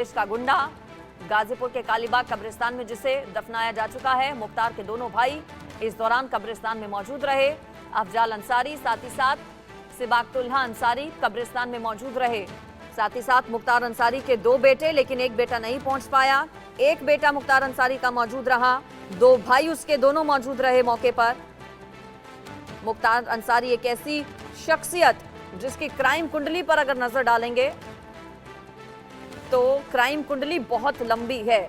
देश का गुंडा गाजीपुर के कालीबाग कब्रिस्तान में जिसे दफनाया जा चुका है। मुख्तार के दोनों भाई इस दौरान कब्रिस्तान में मौजूद रहे। अफजाल अंसारी साथ ही साथ सिबाकतुल्लाह अंसारी कब्रिस्तान में मौजूद रहे। साथ ही साथ मुख्तार अंसारी के दो बेटे, लेकिन एक बेटा नहीं पहुंच पाया। एक बेटा मुख्तार अंसारी का मौजूद रहा, दो भाई उसके दोनों मौजूद रहे मौके पर। मुख्तार अंसारी एक ऐसी शख्सियत जिसकी क्राइम कुंडली पर अगर नजर डालेंगे तो क्राइम कुंडली बहुत लंबी है।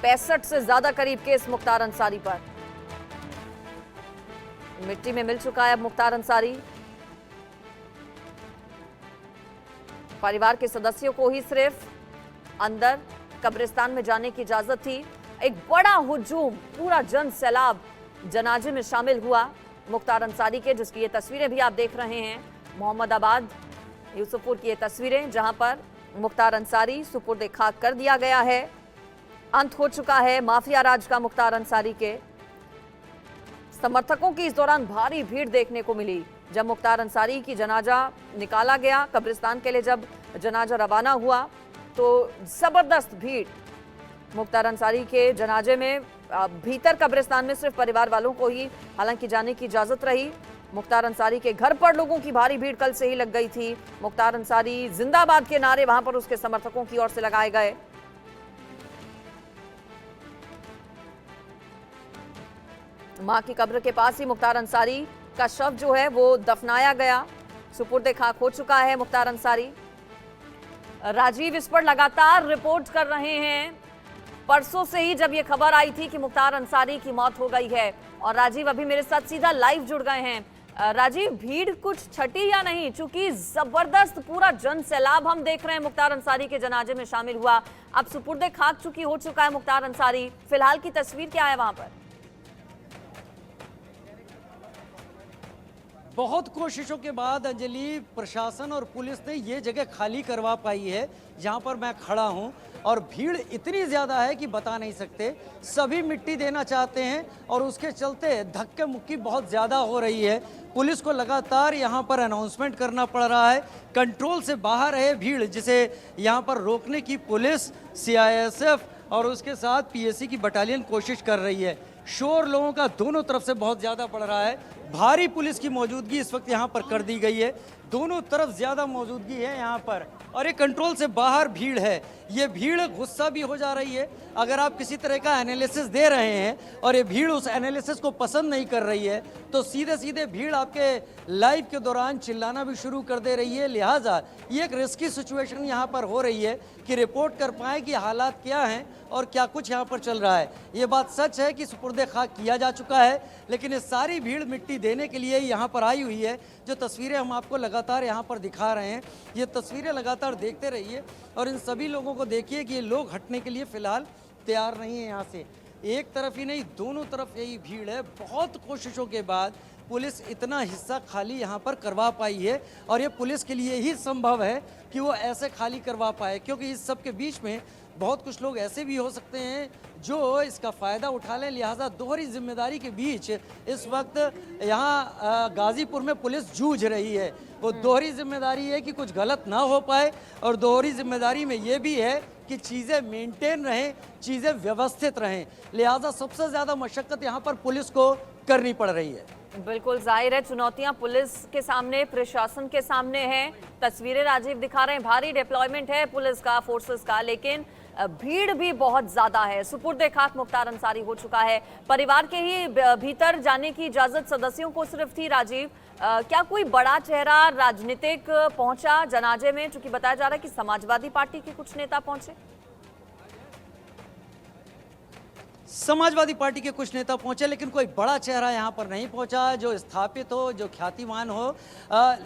65 से ज्यादा करीब केस मुख्तार अंसारी पर। मिट्टी में मिल चुका है अब मुख्तार अंसारी। परिवार के सदस्यों को ही सिर्फ अंदर कब्रिस्तान में जाने की इजाजत थी। एक बड़ा हुजूम, पूरा जन सैलाब जनाजे में शामिल हुआ मुख्तार अंसारी के, जिसकी ये तस्वीरें भी आप देख रहे हैं। मोहम्मदाबाद यूसुफपुर की ये तस्वीरें जहां पर मुख्तार अंसारी सुपुर्द खाक कर दिया गया है। अंत हो चुका है माफिया राज का। मुख्तार अंसारी के समर्थकों की इस दौरान भारी भीड़ देखने को मिली जब मुख्तार अंसारी की जनाजा निकाला गया। कब्रिस्तान के लिए जब जनाजा रवाना हुआ तो जबरदस्त भीड़ मुख्तार अंसारी के जनाजे में। भीतर कब्रिस्तान में सिर्फ परिवार वालों को ही हालांकि जाने की इजाजत रही। मुख्तार अंसारी के घर पर लोगों की भारी भीड़ कल से ही लग गई थी। मुख्तार अंसारी जिंदाबाद के नारे वहां पर उसके समर्थकों की ओर से लगाए गए। मां की कब्र के पास ही मुख्तार अंसारी का शव जो है वो दफनाया गया। सुपुर्द खाक हो चुका है मुख्तार अंसारी। राजीव इस पर लगातार रिपोर्ट कर रहे हैं। परसों से ही जब ये खबर आई थी कि मुख्तार अंसारी की मौत हो गई है, और राजीव अभी मेरे साथ सीधा लाइव जुड़ गए हैं। राजीव, भीड़ कुछ छटी या नहीं? चूंकि जबरदस्त पूरा जन सैलाब हम देख रहे हैं मुख्तार अंसारी के जनाजे में शामिल हुआ। अब सुपुर्द खाक चूंकि हो चुका है मुख्तार अंसारी, फिलहाल की तस्वीर क्या है वहां पर? बहुत कोशिशों के बाद अंजलि, प्रशासन और पुलिस ने ये जगह खाली करवा पाई है जहां पर मैं खड़ा हूं, और भीड़ इतनी ज़्यादा है कि बता नहीं सकते। सभी मिट्टी देना चाहते हैं और उसके चलते धक्के मुक्की बहुत ज़्यादा हो रही है। पुलिस को लगातार यहां पर अनाउंसमेंट करना पड़ रहा है। कंट्रोल से बाहर है भीड़, जिसे यहां पर रोकने की पुलिस, सीआईएसएफ और उसके साथ पीएसी की बटालियन कोशिश कर रही है। शोर लोगों का दोनों तरफ से बहुत ज़्यादा बढ़ रहा है। भारी पुलिस की मौजूदगी इस वक्त यहाँ पर कर दी गई है। दोनों तरफ ज़्यादा मौजूदगी है यहाँ पर, और ये कंट्रोल से बाहर भीड़ है। ये भीड़ गुस्सा भी हो जा रही है। अगर आप किसी तरह का एनालिसिस दे रहे हैं और ये भीड़ उस एनालिसिस को पसंद नहीं कर रही है, तो सीधे सीधे भीड़ आपके लाइव के दौरान चिल्लाना भी शुरू कर दे रही है। लिहाजा ये एक रिस्की सिचुएशन यहाँ पर हो रही है कि रिपोर्ट कर पाए कि हालात क्या हैं और क्या कुछ यहाँ पर चल रहा है। ये बात सच है कि सुपुर्द खाक किया जा चुका है, लेकिन ये सारी भीड़ मिट्टी देने के लिए यहाँ पर आई हुई है। जो तस्वीरें हम आपको लगातार यहाँ पर दिखा रहे हैं, ये तस्वीरें लगातार देखते रहिए और इन सभी लोगों को देखिए कि ये लोग हटने के लिए फिलहाल तैयार नहीं है यहाँ से। एक तरफ ही नहीं, दोनों तरफ यही भीड़ है। बहुत कोशिशों के बाद पुलिस इतना हिस्सा खाली यहाँ पर करवा पाई है, और ये पुलिस के लिए ही संभव है कि वो ऐसे खाली करवा पाए, क्योंकि इस सब के बीच में बहुत कुछ लोग ऐसे भी हो सकते हैं जो इसका फ़ायदा उठा लें। लिहाजा दोहरी जिम्मेदारी के बीच इस वक्त यहाँ गाजीपुर में पुलिस जूझ रही है। वो दोहरी जिम्मेदारी है कि कुछ गलत ना हो पाए, और दोहरी जिम्मेदारी में ये भी है कि चीज़ें मेंटेन रहें, चीज़ें व्यवस्थित रहें। लिहाजा सबसे ज़्यादा मशक्क़त यहाँ पर पुलिस को करनी पड़ रही है। बिल्कुल जाहिर है चुनौतियां पुलिस के सामने, प्रशासन के सामने हैं। तस्वीरें राजीव दिखा रहे हैं, भारी डिप्लॉयमेंट है पुलिस का, फोर्सेस का, लेकिन भीड़ भी बहुत ज्यादा है। सुपुर्द खाक मुख्तार अंसारी हो चुका है। परिवार के ही भीतर जाने की इजाजत सदस्यों को सिर्फ थी। राजीव, क्या कोई बड़ा चेहरा राजनीतिक पहुंचा जनाजे में? चूंकि बताया जा रहा है कि समाजवादी पार्टी के कुछ नेता पहुंचे। समाजवादी पार्टी के कुछ नेता पहुंचे, लेकिन कोई बड़ा चेहरा यहां पर नहीं पहुंचा जो स्थापित हो, जो ख्यातिमान हो।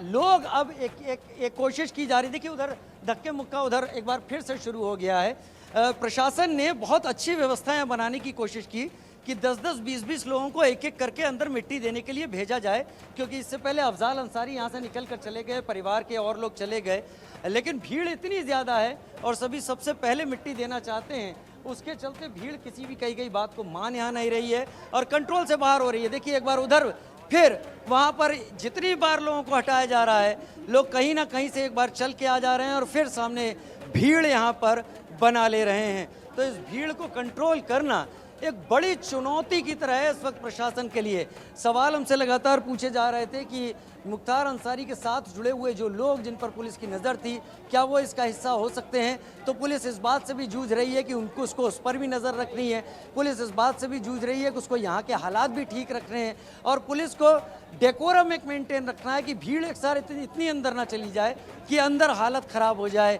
लोग अब एक कोशिश की जा रही थी कि उधर धक्के मुक्का उधर एक बार फिर से शुरू हो गया है। प्रशासन ने बहुत अच्छी व्यवस्थाएं बनाने की कोशिश की कि 10-10, 20-20 लोगों को एक एक करके अंदर मिट्टी देने के लिए भेजा जाए, क्योंकि इससे पहले अफजाल अंसारी यहाँ से निकल कर चले गए, परिवार के और लोग चले गए, लेकिन भीड़ इतनी ज़्यादा है और सभी सबसे पहले मिट्टी देना चाहते हैं। उसके चलते भीड़ किसी भी कही गई बात को मान यहाँ नहीं रही है और कंट्रोल से बाहर हो रही है। देखिए एक बार उधर फिर वहाँ पर जितनी बार लोगों को हटाया जा रहा है, लोग कहीं ना कहीं से एक बार चल के आ जा रहे हैं और फिर सामने भीड़ यहाँ पर बना ले रहे हैं। तो इस भीड़ को कंट्रोल करना एक बड़ी चुनौती की तरह है इस वक्त प्रशासन के लिए। सवाल हमसे लगातार पूछे जा रहे थे कि मुख्तार अंसारी के साथ जुड़े हुए जो लोग जिन पर पुलिस की नज़र थी, क्या वो इसका हिस्सा हो सकते हैं? तो पुलिस इस बात से भी जूझ रही है कि उसको उस पर भी नज़र रखनी है। पुलिस इस बात से भी जूझ रही है कि उसको यहाँ के हालात भी ठीक रखने हैं और पुलिस को डेकोरम एक मेंटेन रखना है कि भीड़ एक साथ इतनी अंदर ना चली जाए कि अंदर हालत ख़राब हो जाए।